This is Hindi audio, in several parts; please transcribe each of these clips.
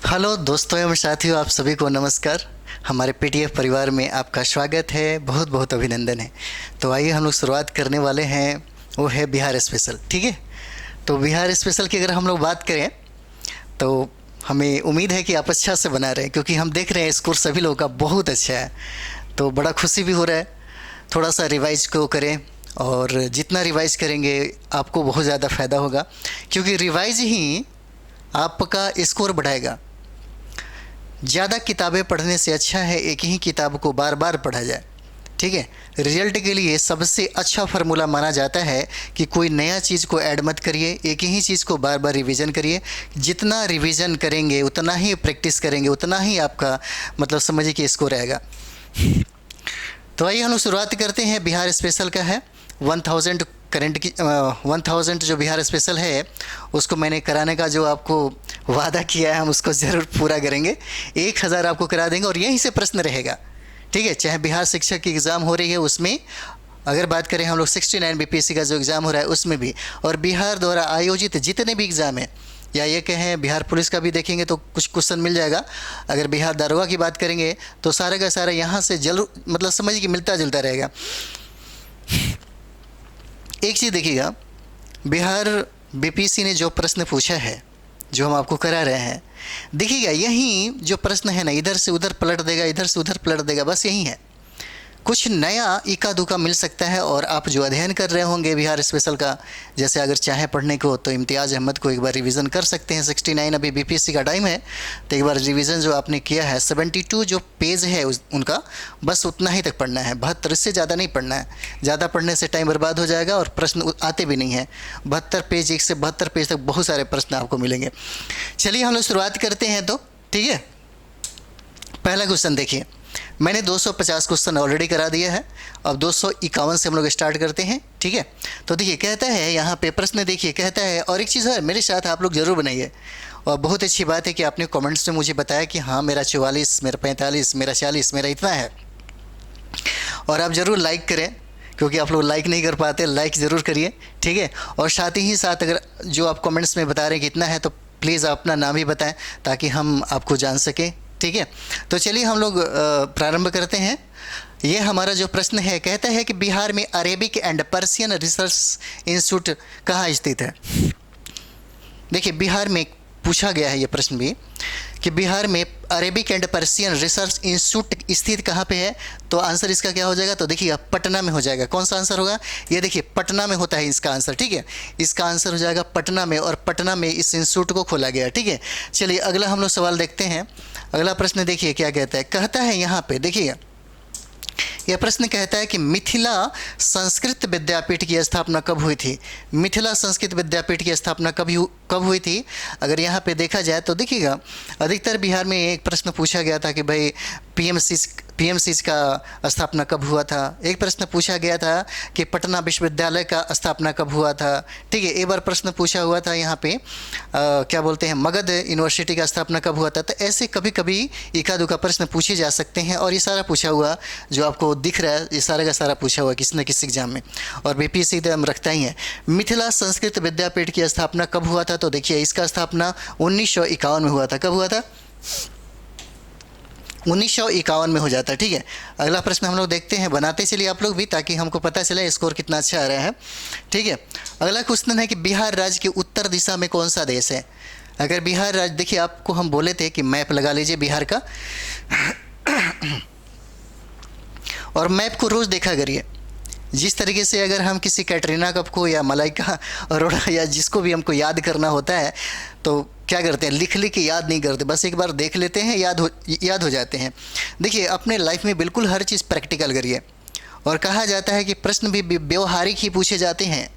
हेलो दोस्तों एवं साथियों, आप सभी को नमस्कार। हमारे पीटीएफ परिवार में आपका स्वागत है, बहुत बहुत अभिनंदन है। तो आइए हम लोग शुरुआत करने वाले हैं, वो है बिहार स्पेशल। ठीक है, तो बिहार स्पेशल की अगर हम लोग बात करें तो हमें उम्मीद है कि आप अच्छा से बना रहे हैं, क्योंकि हम देख रहे हैं स्कोर सभी लोगों का बहुत अच्छा है। तो बड़ा खुशी भी हो रहा है। थोड़ा सा रिवाइज को करें, और जितना रिवाइज करेंगे आपको बहुत ज़्यादा फ़ायदा होगा, क्योंकि रिवाइज ही आपका स्कोर बढ़ाएगा। ज़्यादा किताबें पढ़ने से अच्छा है एक ही किताब को बार बार पढ़ा जाए। ठीक है, रिजल्ट के लिए सबसे अच्छा फार्मूला माना जाता है कि कोई नया चीज़ को ऐड मत करिए, एक ही चीज़ को बार बार रिवीजन करिए। जितना रिवीजन करेंगे, उतना ही प्रैक्टिस करेंगे, उतना ही आपका मतलब समझिए कि स्कोर आएगा। तो आइए हम लोग शुरुआत करते हैं। बिहार स्पेशल का है 1000 करंट की 1000 जो बिहार स्पेशल है उसको मैंने कराने का जो आपको वादा किया है, हम उसको ज़रूर पूरा करेंगे। 1000 आपको करा देंगे और यहीं से प्रश्न रहेगा। ठीक है, चाहे बिहार शिक्षक की एग्ज़ाम हो रही है उसमें, अगर बात करें हम लोग 69 बीपीएससी का जो एग्ज़ाम हो रहा है उसमें भी, और बिहार द्वारा आयोजित जितने भी एग्ज़ाम हैं, या ये कहें बिहार पुलिस का भी देखेंगे तो कुछ क्वेश्चन मिल जाएगा। अगर बिहार दारोगा की बात करेंगे तो सारे का सारा यहाँ से जरूर मतलब समझिए कि मिलता जुलता रहेगा। एक चीज़ देखिएगा, बिहार बीपीएससी ने जो प्रश्न पूछा है, जो हम आपको करा रहे हैं, देखिएगा यही जो प्रश्न है ना, इधर से उधर पलट देगा, इधर से उधर पलट देगा, बस यही है। कुछ नया इक्का दुक्का मिल सकता है। और आप जो अध्ययन कर रहे होंगे बिहार स्पेशल का, जैसे अगर चाहे पढ़ने को तो इम्तियाज़ अहमद को एक बार रिवीजन कर सकते हैं। 69 अभी बीपीएससी का टाइम है, तो एक बार रिवीजन जो आपने किया है 72 जो पेज है उनका, बस उतना ही तक पढ़ना है। 72 से ज़्यादा नहीं पढ़ना है, ज़्यादा पढ़ने से टाइम बर्बाद हो जाएगा और प्रश्न आते भी नहीं हैं। 72 पेज, 1 से 72 पेज तक बहुत सारे प्रश्न आपको मिलेंगे। चलिए हम लोग शुरुआत करते हैं। तो ठीक है, पहला क्वेश्चन देखिए, मैंने 250 क्वेश्चन ऑलरेडी करा दिया है। अब 251 से हम लोग स्टार्ट करते हैं। ठीक है, तो देखिए कहता है यहाँ पे प्रश्न, देखिए कहता है, और एक चीज़ है मेरे साथ आप लोग ज़रूर बनाइए। और बहुत अच्छी बात है कि आपने कमेंट्स में मुझे बताया कि हाँ मेरा 44, मेरा 45, मेरा 40, मेरा इतना है। और आप ज़रूर लाइक करें, क्योंकि आप लोग लाइक नहीं कर पाते, लाइक ज़रूर करिए। ठीक है, और साथ ही साथ अगर जो आप कमेंट्स में बता रहे हैं कि इतना है, तो प्लीज़ अपना नाम भी बताएं ताकि हम आपको जान सकें। ठीक है, तो चलिए हम लोग प्रारंभ करते हैं। ये हमारा जो प्रश्न है, कहता है कि बिहार में Arabic and Persian research institute कहाँ स्थित है। देखिए बिहार में पूछा गया है ये प्रश्न भी, कि बिहार में Arabic and Persian research institute स्थित कहाँ पे है। तो आंसर इसका क्या हो जाएगा, तो देखिए पटना में हो जाएगा। कौन सा आंसर होगा, ये देखिए पटना में होता है इसका आंसर। ठीक है, इसका आंसर हो जाएगा पटना में, और पटना में इस इंस्टीट्यूट को खोला गया। ठीक है, चलिए अगला हम लोग सवाल देखते हैं। अगला प्रश्न देखिए क्या कहता है, कहता है यहाँ पे देखिए, यह प्रश्न कहता है कि मिथिला संस्कृत विद्यापीठ की स्थापना कब हुई थी। मिथिला संस्कृत विद्यापीठ की स्थापना कब हुई थी। अगर यहाँ पे देखा जाए तो देखिएगा, अधिकतर बिहार में एक प्रश्न पूछा गया था कि भाई पीएमसी का स्थापना कब हुआ था। एक प्रश्न पूछा गया था कि पटना विश्वविद्यालय का स्थापना कब हुआ था। ठीक है, एक बार प्रश्न पूछा हुआ था यहाँ पे क्या बोलते हैं, मगध यूनिवर्सिटी का स्थापना कब हुआ था। तो ऐसे कभी कभी इक्का दुक्का प्रश्न पूछे जा सकते हैं, और ये सारा पूछा हुआ जो आपको दिख रहा है, ये सारा का सारा पूछा हुआ किसी न किसी एग्जाम में, और बीपीएससी तो हम रखता ही है। मिथिला संस्कृत विद्यापीठ की स्थापना कब हुआ था, तो देखिए इसका स्थापना 1951 में हुआ था। कब हुआ था, 1951 में हो जाता है। ठीक है, अगला प्रश्न हम लोग देखते हैं, बनाते चलिए आप लोग भी, ताकि हमको पता चले स्कोर कितना अच्छा आ रहा है। ठीक है, अगला क्वेश्चन है कि बिहार राज्य के उत्तर दिशा में कौन सा देश है। अगर बिहार राज्य, देखिए आपको हम बोले थे कि मैप लगा लीजिए बिहार का, और मैप को रोज़ देखा करिए। जिस तरीके से अगर हम किसी कैटरीना कप को या मलाइका अरोड़ा या जिसको भी हमको याद करना होता है, तो क्या करते हैं, लिख के याद नहीं करते, बस एक बार देख लेते हैं, याद हो जाते हैं। देखिए अपने लाइफ में बिल्कुल हर चीज़ प्रैक्टिकल करिए। और कहा जाता है कि प्रश्न भी व्यवहारिक ही पूछे जाते हैं।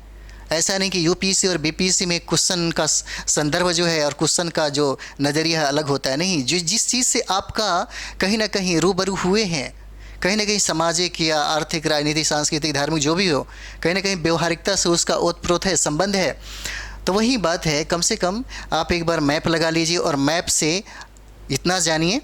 ऐसा नहीं कि यूपीएससी और बीपीएससी में क्वेश्चन का संदर्भ जो है और क्वेश्चन का जो नज़रिया अलग होता है। नहीं, जिस चीज़ से आपका कहीं ना कहीं रूबरू हुए हैं, कहीं ना कहीं सामाजिक या आर्थिक, राजनीतिक, सांस्कृतिक, धार्मिक जो भी हो, कहीं ना कहीं व्यवहारिकता से उसका ओतप्रोत है, संबंध है। तो वही बात है, कम से कम आप एक बार मैप लगा लीजिए, और मैप से इतना जानिए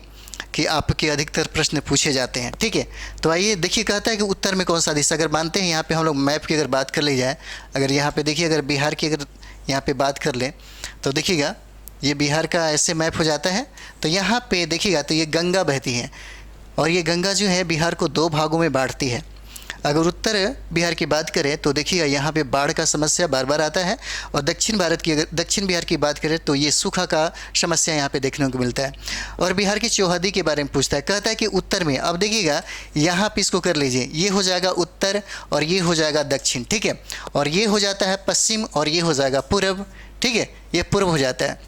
कि आपके अधिकतर प्रश्न पूछे जाते हैं। ठीक है, तो आइए देखिए, कहता है कि उत्तर में कौन सा देश। अगर मानते हैं यहाँ पे हम लोग मैप की अगर बात कर ली जाए, अगर यहाँ पे देखिए, अगर बिहार की अगर यहाँ पे बात कर लें तो देखिएगा ये बिहार का ऐसे मैप हो जाता है। तो यहाँ पे देखिएगा तो ये गंगा बहती है और ये गंगा जो है बिहार को दो भागों में बांटती है। अगर उत्तर बिहार की बात करें तो देखिएगा यहाँ पे बाढ़ का समस्या बार बार आता है, और दक्षिण भारत की अगर दक्षिण बिहार की बात करें तो ये सूखा का समस्या यहाँ पे देखने को मिलता है। और बिहार की चौहदी के बारे में पूछता है, कहता है कि उत्तर में, अब देखिएगा यहाँ पे इसको कर लीजिए, ये हो जाएगा उत्तर और ये हो जाएगा दक्षिण, ठीक है, और ये हो जाता है पश्चिम और ये हो जाएगा पूर्व, ठीक है, ये पूर्व हो जाता है।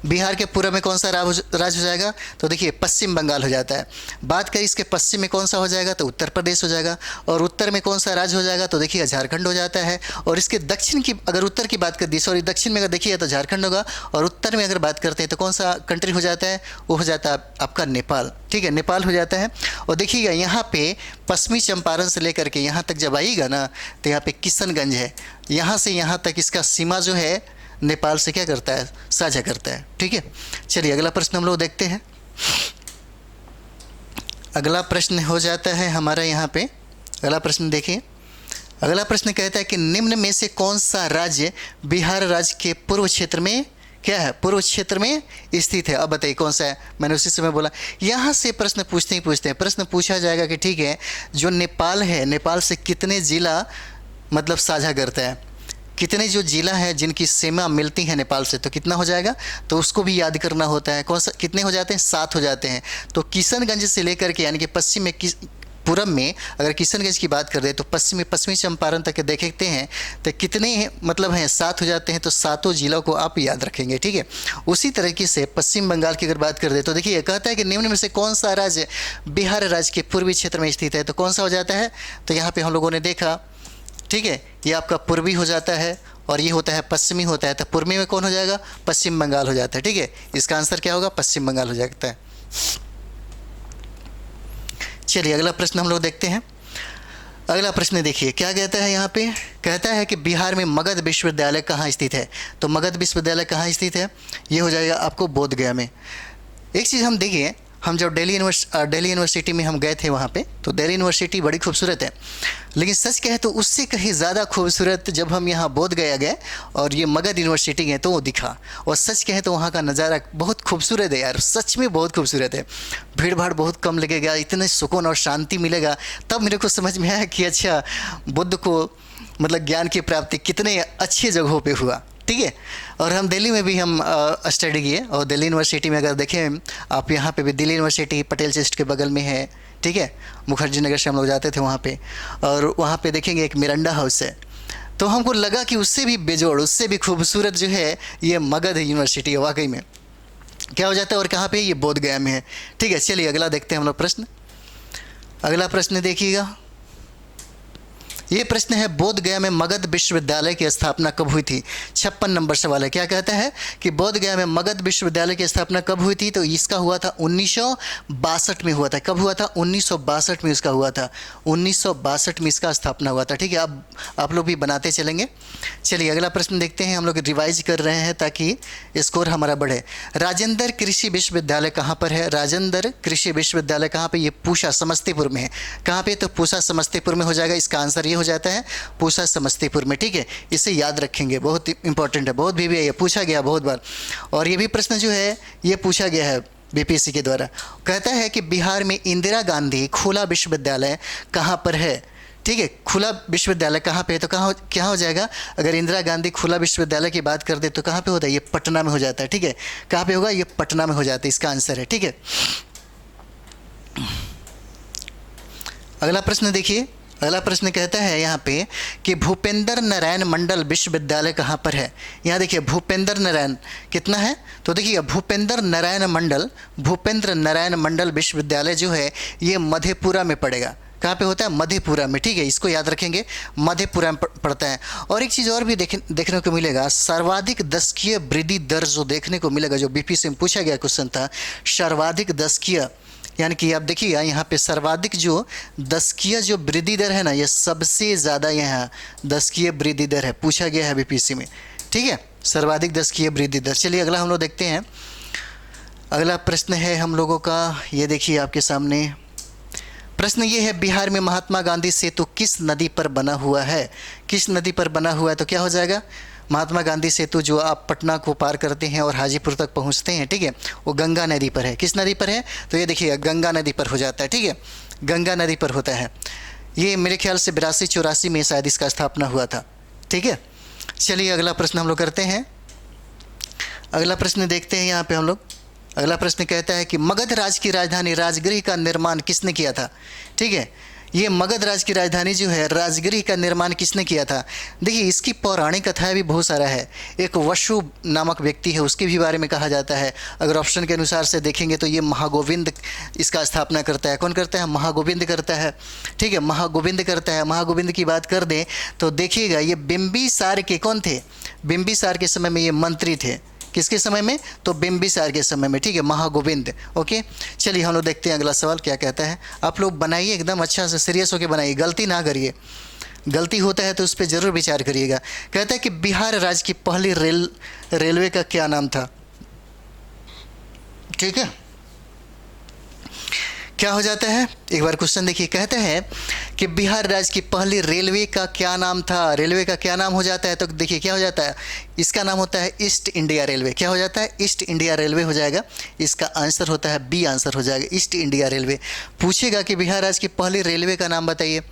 बिहार के पूर्व में कौन सा राज्य हो जाएगा, तो देखिए पश्चिम बंगाल हो जाता है। बात करें इसके पश्चिम में कौन सा हो जाएगा, तो उत्तर प्रदेश हो जाएगा। और उत्तर में कौन सा राज्य हो जाएगा, तो देखिए झारखंड हो जाता है। और इसके दक्षिण की अगर उत्तर की बात कर दी, सॉरी दक्षिण में अगर देखिए तो झारखंड होगा, और उत्तर में अगर बात करते हैं तो कौन सा कंट्री हो जाता है, वो हो जाता है आपका नेपाल, ठीक है, नेपाल हो जाता है। और देखिएगा यहाँ पे पश्चिमी चंपारण से लेकर के यहाँ तक जब आइएगा ना, तो यहाँ पे किशनगंज है, यहाँ से यहाँ तक इसका सीमा जो है नेपाल से क्या करता है, साझा करता है, ठीक है। चलिए अगला प्रश्न हम लोग देखते हैं। अगला प्रश्न हो जाता है हमारा यहाँ पे, अगला प्रश्न देखिए। अगला प्रश्न कहता है कि निम्न में से कौन सा राज्य बिहार राज्य के पूर्व क्षेत्र में क्या है, पूर्व क्षेत्र में स्थित है। अब बताइए कौन सा है, मैंने उसी समय बोला। यहाँ से प्रश्न पूछते ही पूछते हैं, प्रश्न पूछा जाएगा कि ठीक है जो नेपाल है, नेपाल से कितने जिला मतलब साझा करता है, कितने जो जिला है जिनकी सीमा मिलती है नेपाल से, तो कितना हो जाएगा, तो उसको भी याद करना होता है। कौन सा कितने हो जाते हैं, 7 हो जाते हैं। तो किशनगंज से लेकर के यानी कि पश्चिम में पूरब में अगर किशनगंज की बात कर रहे तो पश्चिमी चंपारण तक देखते हैं तो कितने मतलब हैं, 7 हो जाते हैं। तो सातों जिलों को आप याद रखेंगे, ठीक है। उसी तरीके से पश्चिम बंगाल की अगर बात कर दे तो देखिए कहता है कि निम्न में से कौन सा राज्य बिहार राज्य के पूर्वी क्षेत्र में स्थित है, तो कौन सा हो जाता है, तो यहाँ पे हम लोगों ने देखा, ठीक है, ये आपका पूर्वी हो जाता है और ये होता है पश्चिमी होता है। तो पूर्वी में कौन हो जाएगा, पश्चिम बंगाल हो जाता है, ठीक है। इसका आंसर क्या होगा, पश्चिम बंगाल हो जाता है। चलिए अगला प्रश्न हम लोग देखते हैं। अगला प्रश्न देखिए क्या कहता है, यहाँ पे कहता है कि बिहार में मगध विश्वविद्यालय कहाँ स्थित है। तो मगध विश्वविद्यालय कहाँ स्थित है, ये हो जाएगा आपको बोधगया में। एक चीज़ हम देखिए, हम जब दिल्ली यूनिवर्सिटी में हम गए थे वहाँ पे, तो दिल्ली यूनिवर्सिटी बड़ी खूबसूरत है, लेकिन सच कहे तो उससे कहीं ज़्यादा खूबसूरत जब हम यहाँ बोधगया गए और ये मगध यूनिवर्सिटी गए तो वो दिखा। और सच कहे तो वहाँ का नज़ारा बहुत खूबसूरत है यार, सच में बहुत खूबसूरत है। भीड़ भाड़ बहुत कम लगेगा, इतने सुकून और शांति मिलेगा। तब मेरे को समझ में आया कि अच्छा बुद्ध को मतलब ज्ञान की प्राप्ति कितने अच्छी जगहों पर हुआ, ठीक है। और हम दिल्ली में भी हम स्टडी किए, और दिल्ली यूनिवर्सिटी में अगर देखें आप, यहाँ पे भी दिल्ली यूनिवर्सिटी पटेल चेस्ट के बगल में है, ठीक है। मुखर्जी नगर से हम लोग जाते थे वहाँ पे, और वहाँ पे देखेंगे एक मिरांडा हाउस है। तो हमको लगा कि उससे भी बेजोड़, उससे भी खूबसूरत जो है ये मगध यूनिवर्सिटी है। वाकई में क्या हो जाता है, और कहाँ पे, ये बोधगया में है, ठीक है। चलिए अगला देखते हैं हम लोग प्रश्न। अगला प्रश्न देखिएगा, ये प्रश्न है बोधगया में मगध विश्वविद्यालय की स्थापना कब हुई थी। 56 नंबर सवाल है। क्या कहता है कि बोधगया में मगध विश्वविद्यालय की स्थापना कब हुई थी, तो इसका हुआ था 1962 में हुआ था। कब हुआ था, 1962 में इसका हुआ था, 1962 में इसका स्थापना हुआ था, ठीक है। अब आप लोग भी बनाते चलेंगे। चलिए अगला प्रश्न देखते हैं, हम लोग रिवाइज कर रहे हैं ताकि स्कोर हमारा बढ़े। राजेंद्र कृषि विश्वविद्यालय कहाँ पर है, राजेंद्र कृषि विश्वविद्यालय कहाँ पर, ये पूसा समस्तीपुर में है। कहाँ पे, तो पूसा समस्तीपुर में हो जाएगा। इसका आंसर ये हो जाता है पूसा समस्तीपुर में, ठीक है। इसे याद रखेंगे, बहुत इंपॉर्टेंट है, बहुत भी ये पूछा गया बहुत बार। और ये भी प्रश्न जो है ये पूछा गया है बीपीएससी के द्वारा। कहता है कि बिहार में इंदिरा गांधी खुला विश्वविद्यालय कहाँ पर है, ठीक है। खुला विश्वविद्यालय कहाँ पे है, तो क्या हो जाएगा, अगर इंदिरा गांधी खुला विश्वविद्यालय की बात कर दे तो कहाँ पे होता है, ये पटना में हो जाता है, ठीक है। कहाँ पे होगा, ये पटना में हो जाता है, इसका आंसर है, ठीक है। अगला प्रश्न देखिए, अगला प्रश्न कहता है यहाँ पे कि भूपेंद्र नारायण मंडल विश्वविद्यालय कहाँ पर है। यहाँ देखिए भूपेंद्र नारायण कितना है, तो देखिए भूपेंद्र नारायण मंडल विश्वविद्यालय जो है ये मधेपुरा में पड़ेगा। कहाँ पे होता है, मधेपुरा में, ठीक है। इसको याद रखेंगे, मधेपुरा में पड़ता है। और एक चीज़ और भी देखने को मिलेगा, सर्वाधिक दशकीय वृद्धि दर जो देखने को मिलेगा, जो बीपीएससी में पूछा गया क्वेश्चन था, सर्वाधिक दशकीय, यानी कि आप देखिएगा यहाँ पे सर्वाधिक जो दशकीय जो वृद्धि दर है ना, ये सबसे ज़्यादा यहाँ दशकीय वृद्धि दर है, पूछा गया है बीपीएससी में, ठीक है। सर्वाधिक दशकीय वृद्धि दर। चलिए अगला हम लोग देखते हैं। अगला प्रश्न है हम लोगों का, ये देखिए आपके सामने प्रश्न ये है, बिहार में महात्मा गांधी सेतु किस नदी पर बना हुआ है? किस नदी पर बना हुआ है? तो क्या हो जाएगा? महात्मा गांधी सेतु जो आप पटना को पार करते हैं और हाजीपुर तक पहुंचते हैं, ठीक है, वो गंगा नदी पर है। किस नदी पर है? तो ये देखिएगा, गंगा नदी पर हो जाता है, ठीक है, गंगा नदी पर होता है। ये मेरे ख्याल से 82-84 में शायद इसका स्थापना हुआ था, ठीक है। चलिए अगला प्रश्न हम लोग करते हैं। अगला प्रश्न देखते हैं यहाँ पे हम लोग। अगला प्रश्न कहता है कि मगध राज की राजधानी राजगृह का निर्माण किसने किया था? ठीक है, ये मगध राज की राजधानी जो है राजगृह का निर्माण किसने किया था? देखिए इसकी पौराणिक कथाएं भी बहुत सारा है। एक वशु नामक व्यक्ति है, उसके भी बारे में कहा जाता है। अगर ऑप्शन के अनुसार से देखेंगे तो ये महागोविंद इसका स्थापना करता है। कौन करता है? महागोविंद करता है, ठीक है, महागोविंद करता है। महागोविंद की बात कर दें तो देखिएगा ये बिंबिसार के कौन थे? बिंबिसार के समय में ये मंत्री थे। किसके समय में? तो बिंबिसार के समय में, ठीक है, महागोविंद। ओके, चलिए हम लोग देखते हैं अगला सवाल क्या कहता है। आप लोग बनाइए, एकदम अच्छा से सीरियस होकर बनाइए, गलती ना करिए। गलती होता है तो उस पर ज़रूर विचार करिएगा। कहता है कि बिहार राज्य की पहली रेलवे का क्या नाम था? ठीक है, क्या हो जाता है? एक बार क्वेश्चन देखिए, कहते हैं कि बिहार राज्य की पहली रेलवे का क्या नाम था? रेलवे का क्या नाम हो जाता है? तो देखिए क्या हो जाता है, इसका नाम होता है ईस्ट इंडिया रेलवे। क्या हो जाता है? ईस्ट इंडिया रेलवे हो जाएगा। इसका आंसर होता है बी, आंसर हो जाएगा ईस्ट इंडिया रेलवे। पूछेगा कि बिहार राज्य की पहली रेलवे का नाम बताइए।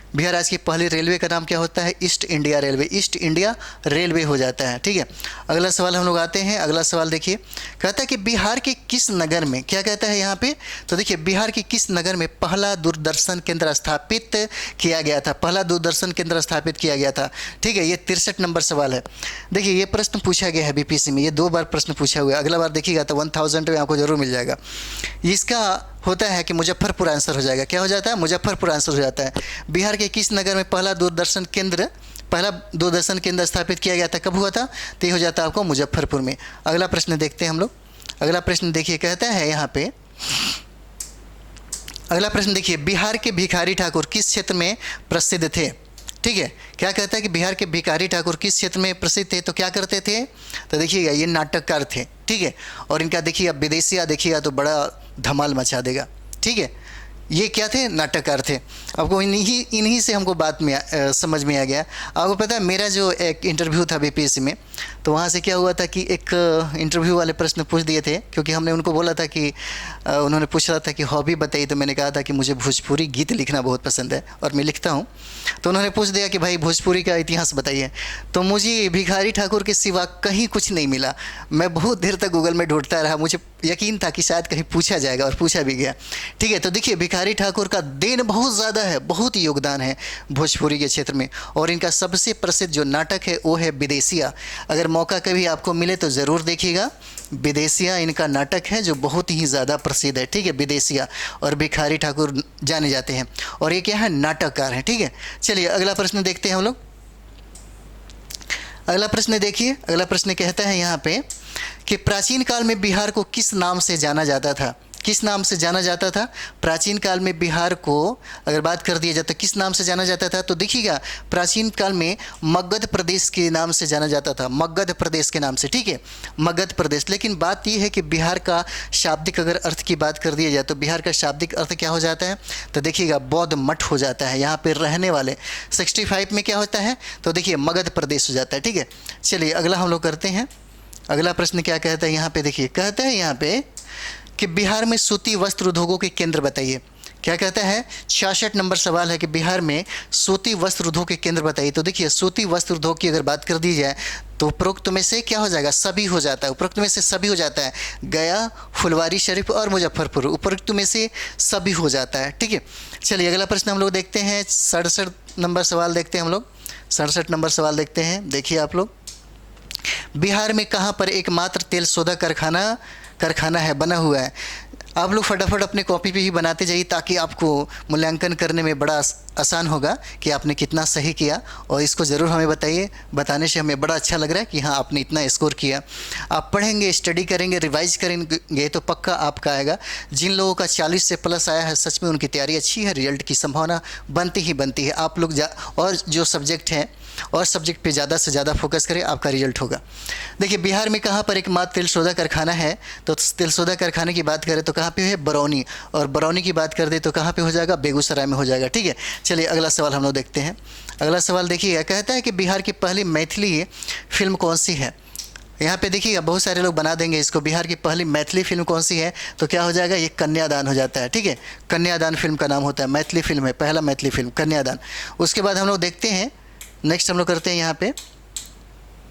बिहार राज्य की पहली रेलवे का नाम क्या होता है? East India railway. East India railway हो जाता है, ठीक है। अगला सवाल हम लोग आते हैं। अगला सवाल देखिए, कहता है कि बिहार के किस नगर में, क्या कहता है यहाँ पे? तो देखिए बिहार के किस नगर में पहला दूरदर्शन केंद्र स्थापित किया गया था? पहला दूरदर्शन केंद्र स्थापित किया गया था, ठीक है। ये 63 नंबर सवाल है। देखिए ये प्रश्न पूछा गया है बीपीएससी में, ये 2 बार प्रश्न पूछा हुआ है। अगला बार देखिएगा तो 1000 में आपको जरूर मिल जाएगा। इसका होता है कि मुजफ्फरपुर आंसर हो जाएगा। क्या हो जाता है? मुजफ्फरपुर आंसर हो जाता है। बिहार के किस नगर में पहला दूरदर्शन केंद्र स्थापित किया गया था? कब हुआ था? तो ये हो जाता है आपको मुजफ्फरपुर में। अगला प्रश्न देखते हैं हम लोग। अगला प्रश्न देखिए, कहता है यहाँ पे, अगला प्रश्न देखिए, बिहार के भिखारी ठाकुर किस क्षेत्र में प्रसिद्ध थे? ठीक है, क्या कहता है कि बिहार के भिखारी ठाकुर किस क्षेत्र में प्रसिद्ध थे? तो क्या करते थे? तो देखिएगा ये नाटककार थे, ठीक है। और इनका देखिएगा विदेशिया देखिएगा तो बड़ा धमाल मचा देगा, ठीक है। ये क्या थे? नाटककार थे। आपको इन्हीं से हमको बात में समझ में आ गया। आपको पता है मेरा जो एक इंटरव्यू था बीपीएससी में, तो वहाँ से क्या हुआ था कि एक इंटरव्यू वाले प्रश्न पूछ दिए थे, क्योंकि हमने उनको बोला था कि उन्होंने पूछ रहा था कि हॉबी बताइए, तो मैंने कहा था कि मुझे भोजपुरी गीत लिखना बहुत पसंद है और मैं लिखता हूँ। तो उन्होंने पूछ दिया कि भाई भोजपुरी का इतिहास बताइए, तो मुझे भिखारी ठाकुर के सिवा कहीं कुछ नहीं मिला। मैं बहुत देर तक गूगल में ढूंढता रहा, मुझे यकीन था कि शायद कहीं पूछा जाएगा और पूछा भी गया, ठीक है। तो देखिए भिखारी ठाकुर का देन बहुत ज़्यादा है, बहुत योगदान है भोजपुरी के क्षेत्र में। और इनका सबसे प्रसिद्ध जो नाटक है वो है विदेशिया। अगर मौका कभी आपको मिले तो ज़रूर देखिएगा। विदेशिया इनका नाटक है जो बहुत ही ज़्यादा प्रसिद्ध है, ठीक है, विदेशिया। और भिखारी ठाकुर जाने जाते हैं और ये क्या है? नाटककार हैं, ठीक है। चलिए अगला प्रश्न देखते हैं हम लोग। अगला प्रश्न देखिए, अगला प्रश्न कहता है यहाँ पे कि प्राचीन काल में बिहार को किस नाम से जाना जाता था? किस नाम से जाना जाता था? प्राचीन काल में बिहार को अगर बात कर दिया जाए तो किस नाम से जाना जाता था? तो देखिएगा प्राचीन काल में मगध प्रदेश के नाम से जाना जाता था, मगध प्रदेश के नाम से, ठीक है, मगध प्रदेश। लेकिन बात यह है कि बिहार का शाब्दिक अगर अर्थ की बात कर दिया जाए तो बिहार का शाब्दिक अर्थ क्या हो जाता है? तो देखिएगा बौद्ध मठ हो जाता है। यहाँ पर रहने वाले 65 में क्या होता है? तो देखिए मगध प्रदेश हो जाता है, ठीक है। चलिए अगला हम लोग करते हैं। अगला प्रश्न क्या कहता है यहाँ पे? देखिए कहता है यहाँ पे कि बिहार में सूती वस्त्र उद्योगों के केंद्र बताइए। क्या कहता है? 66 नंबर सवाल है कि बिहार में सूती वस्त्र उद्योग के केंद्र बताइए। तो देखिए सूती वस्त्र उद्योग की अगर बात कर दी जाए तो उपरोक्त में से क्या हो जाएगा? सभी हो जाता है। उपरोक्त में से सभी हो जाता है। गया, फुलवारी शरीफ और मुजफ्फरपुर, उपरोक्त में से सभी हो जाता है, ठीक है। चलिए अगला प्रश्न हम लोग देखते हैं। 67 नंबर सवाल देखते हैं हम लोग। 67 नंबर सवाल देखते हैं। देखिए आप लोग, बिहार में कहाँ पर एकमात्र तेल शोधक कारखाना है बना हुआ है? आप लोग फटाफट अपने कॉपी पे ही बनाते जाइए ताकि आपको मूल्यांकन करने में बड़ा आसान होगा कि आपने कितना सही किया। और इसको ज़रूर हमें बताइए, बताने से हमें बड़ा अच्छा लग रहा है कि हाँ आपने इतना स्कोर किया। आप पढ़ेंगे, स्टडी करेंगे, रिवाइज करेंगे तो पक्का आपका आएगा। जिन लोगों का 40 से प्लस आया है सच में उनकी तैयारी अच्छी है, रिजल्ट की संभावना बनती ही बनती है। आप लोग और जो सब्जेक्ट हैं और सब्जेक्ट पे ज़्यादा से ज़्यादा फोकस करें, आपका रिजल्ट होगा। देखिए बिहार में कहाँ पर एकमात्र तेल शोधा कारखाना है, तो तेल शोधा कारखाने की बात करें तो कहाँ पे है, बरौनी, और बरौनी की बात कर दे तो कहाँ पे हो जाएगा, बेगूसराय में हो जाएगा। ठीक है, चलिए अगला सवाल हम लोग देखते हैं। अगला सवाल देखिएगा, कहता है कि बिहार की पहली मैथिली फिल्म कौन सी है। यहाँ पे देखिएगा बहुत सारे लोग बना देंगे इसको, बिहार की पहली मैथिली फिल्म कौन सी है, तो क्या हो जाएगा, ये कन्यादान हो जाता है। ठीक है, कन्यादान फिल्म का नाम होता है, मैथिली फिल्म है, पहला मैथिली फिल्म कन्यादान। उसके बाद हम लोग देखते हैं, नेक्स्ट हम लोग करते हैं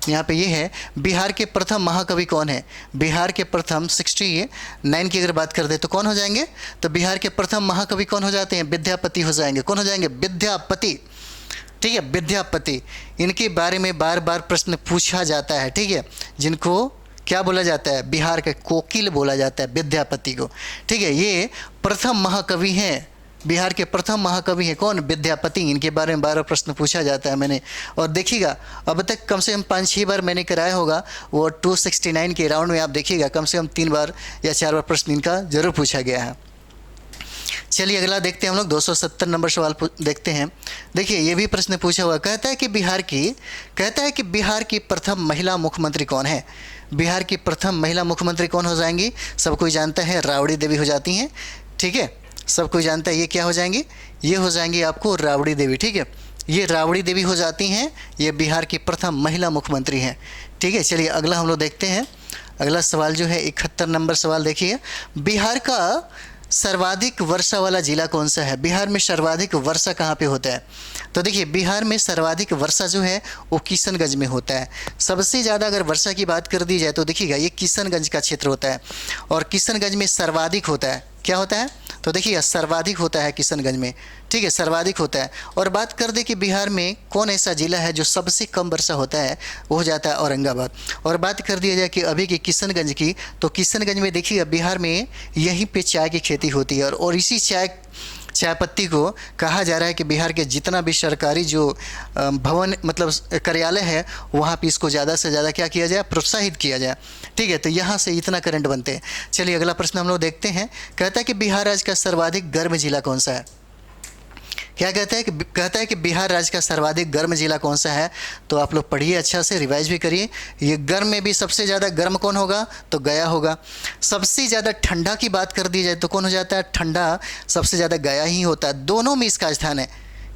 यहाँ पे ये है, बिहार के प्रथम महाकवि कौन है। बिहार के प्रथम 69 की अगर बात कर दे तो कौन हो जाएंगे, तो बिहार के प्रथम महाकवि कौन हो जाते हैं, विद्यापति हो जाएंगे। कौन हो जाएंगे, विद्यापति। ठीक है, विद्यापति, इनके बारे में बार बार प्रश्न पूछा जाता है। ठीक है, जिनको क्या बोला जाता है, बिहार के कोकिल बोला जाता है विद्यापति को। ठीक है, ये प्रथम महाकवि हैं, बिहार के प्रथम महाकवि हैं कौन, विद्यापति। इनके बारे में बार बार प्रश्न पूछा जाता है मैंने, और देखिएगा अब तक कम से कम 5-6 बार मैंने कराया होगा, वो 269 के राउंड में आप देखिएगा कम से कम 3 बार या 4 बार प्रश्न इनका जरूर पूछा गया है। चलिए अगला देखते हैं हम लोग, 270 नंबर सवाल देखते हैं। देखिए ये भी प्रश्न पूछा हुआ, कहता है कि बिहार की प्रथम महिला मुख्यमंत्री कौन है। बिहार की प्रथम महिला मुख्यमंत्री कौन हो जाएंगी, सब कोई जानता है, राबड़ी देवी हो जाती हैं। ठीक है, सब कोई जानता है ये क्या हो जाएंगी, ये हो जाएंगी आपको राबड़ी देवी। ठीक है, ये राबड़ी देवी हो जाती हैं, ये बिहार की प्रथम महिला मुख्यमंत्री हैं। ठीक है, चलिए अगला हम लोग देखते हैं। अगला सवाल जो है 71 नंबर सवाल देखिए, बिहार का सर्वाधिक वर्षा वाला जिला कौन सा है। बिहार में सर्वाधिक वर्षा कहाँ पे होता है, तो देखिए बिहार में सर्वाधिक वर्षा जो है वो किशनगंज में होता है। सबसे ज़्यादा अगर वर्षा की बात कर दी जाए तो देखिएगा ये किशनगंज का क्षेत्र होता है, और किशनगंज में सर्वाधिक होता है। क्या होता है, तो देखिए सर्वाधिक होता है किशनगंज में। ठीक है, सर्वाधिक होता है। और बात कर दे कि बिहार में कौन ऐसा जिला है जो सबसे कम वर्षा होता है, वो हो जाता है औरंगाबाद। और बात कर दिया जाए कि अभी की किशनगंज की, तो किशनगंज में देखिएगा बिहार में यहीं पे चाय की खेती होती है, और इसी चाय पत्ती को कहा जा रहा है कि बिहार के जितना भी सरकारी जो भवन मतलब कार्यालय है वहाँ पे इसको ज़्यादा से ज़्यादा क्या किया जाए, प्रोत्साहित किया जाए। ठीक है, तो यहाँ से इतना करंट बनते हैं। चलिए अगला प्रश्न हम लोग देखते हैं, कहता है कि बिहार राज्य का सर्वाधिक गर्म जिला कौन सा है। क्या कहता है कि बिहार राज्य का सर्वाधिक गर्म जिला कौन सा है, तो आप लोग पढ़िए अच्छा से, रिवाइज भी करिए। ये गर्म में भी सबसे ज़्यादा गर्म कौन होगा, तो गया होगा। सबसे ज़्यादा ठंडा की बात कर दी जाए तो कौन हो जाता है, ठंडा सबसे ज़्यादा गया ही होता है। दोनों में इसका स्थान है,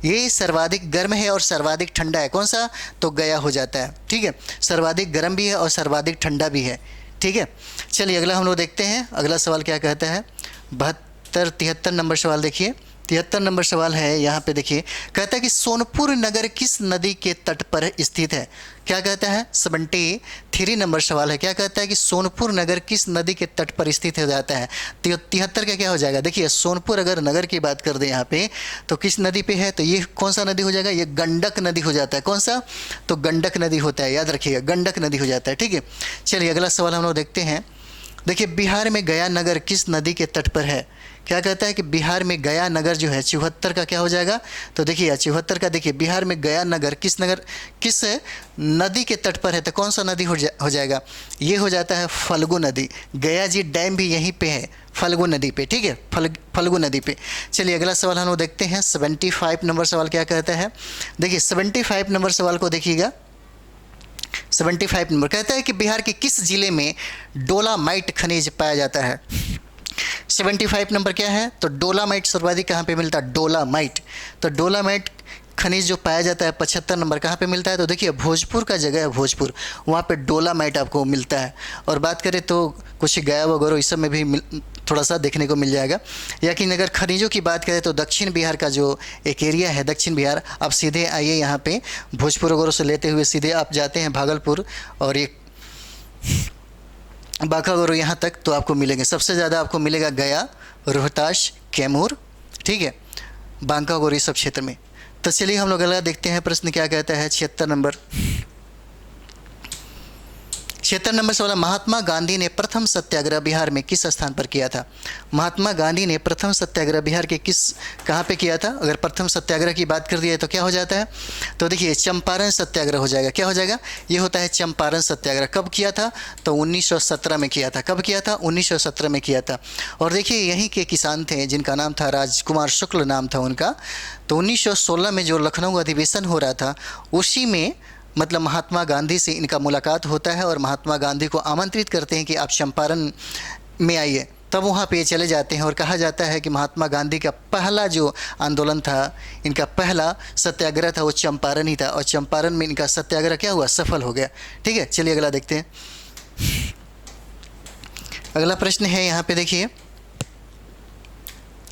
ये सर्वाधिक गर्म है और सर्वाधिक ठंडा है, कौन सा, तो गया हो जाता है। ठीक है, सर्वाधिक गर्म भी है और सर्वाधिक ठंडा भी है। ठीक है, चलिए अगला हम लोग देखते हैं। अगला सवाल क्या कहता है, 73 नंबर सवाल देखिए। 73 नंबर सवाल है, यहाँ पे देखिए, कहता है कि सोनपुर नगर किस नदी के तट पर स्थित है। क्या कहता है, 73 नंबर सवाल है, क्या कहता है कि सोनपुर नगर किस नदी के तट पर स्थित हो जाता है। 73 का क्या हो जाएगा, देखिए सोनपुर अगर नगर की बात कर दें यहाँ पे तो किस नदी पे है, तो ये कौन सा नदी हो जाएगा, ये गंडक नदी हो जाता है। कौन सा, तो गंडक नदी होता है, याद रखिएगा गंडक नदी हो जाता है। ठीक है, चलिए अगला सवाल हम लोग देखते हैं। देखिए बिहार में गया नगर किस नदी के तट पर है। क्या कहता है कि बिहार में गया नगर जो है 74 का क्या हो जाएगा, तो देखिए 74 का देखिए बिहार में गया नगर किस नदी के तट पर है, तो कौन सा नदी हो जाएगा, ये हो जाता है फल्गु नदी। गया जी डैम भी यहीं पे है, फल्गु नदी पे। ठीक है, फल्गु नदी पे। चलिए अगला सवाल हम लोग देखते हैं। 75 नंबर सवाल क्या कहता है, देखिए 75 नंबर सवाल को देखिएगा। 75 नंबर कहता है कि बिहार के किस जिले में डोलामाइट खनिज पाया जाता है। 75 नंबर क्या है, तो डोलामाइट सर्वाधिक कहाँ पे मिलता है, डोलामाइट। तो डोलामाइट खनिज जो पाया जाता है 75 नंबर कहाँ पे मिलता है, तो देखिए भोजपुर का जगह है, भोजपुर, वहाँ पे डोलामाइट आपको मिलता है। और बात करें तो कुछ गया वगैरह इस सब में भी थोड़ा सा देखने को मिल जाएगा। लेकिन अगर खनिजों की बात करें तो दक्षिण बिहार का जो एक एरिया है, दक्षिण बिहार, आप सीधे आइए यहाँ पे भोजपुर वगैरह से लेते हुए सीधे आप जाते हैं भागलपुर और एक बांका वगैरह यहाँ तक, तो आपको मिलेंगे सबसे ज़्यादा आपको मिलेगा गया, रोहतास, कैमूर, ठीक है, बांका वगैरह इस सब क्षेत्र में। तो चलिए हम लोग अगला देखते हैं प्रश्न क्या कहता है। 76 नंबर 76 नंबर सवाल, महात्मा गांधी ने प्रथम सत्याग्रह बिहार में किस स्थान पर किया था? महात्मा गांधी ने प्रथम सत्याग्रह बिहार के कहाँ पे किया था? अगर प्रथम सत्याग्रह की बात कर दिया तो क्या हो जाता है? तो देखिए चंपारण सत्याग्रह हो जाएगा। क्या हो जाएगा? ये होता है चंपारण सत्याग्रह। कब किया था? तो 1917 में किया था। कब किया था? 1917 में किया था। और देखिए यहीं के किसान थे जिनका नाम था राजकुमार शुक्ल नाम था उनका। तो 1916 में जो लखनऊ अधिवेशन हो रहा था उसी में मतलब महात्मा गांधी से इनका मुलाकात होता है और महात्मा गांधी को आमंत्रित करते हैं कि आप चंपारण में आइए। तब वहाँ पे चले जाते हैं और कहा जाता है कि महात्मा गांधी का पहला जो आंदोलन था, इनका पहला सत्याग्रह था, वो चंपारण ही था। और चंपारण में इनका सत्याग्रह क्या हुआ? सफल हो गया। ठीक है, चलिए अगला देखते हैं। अगला प्रश्न है यहाँ पे देखिए,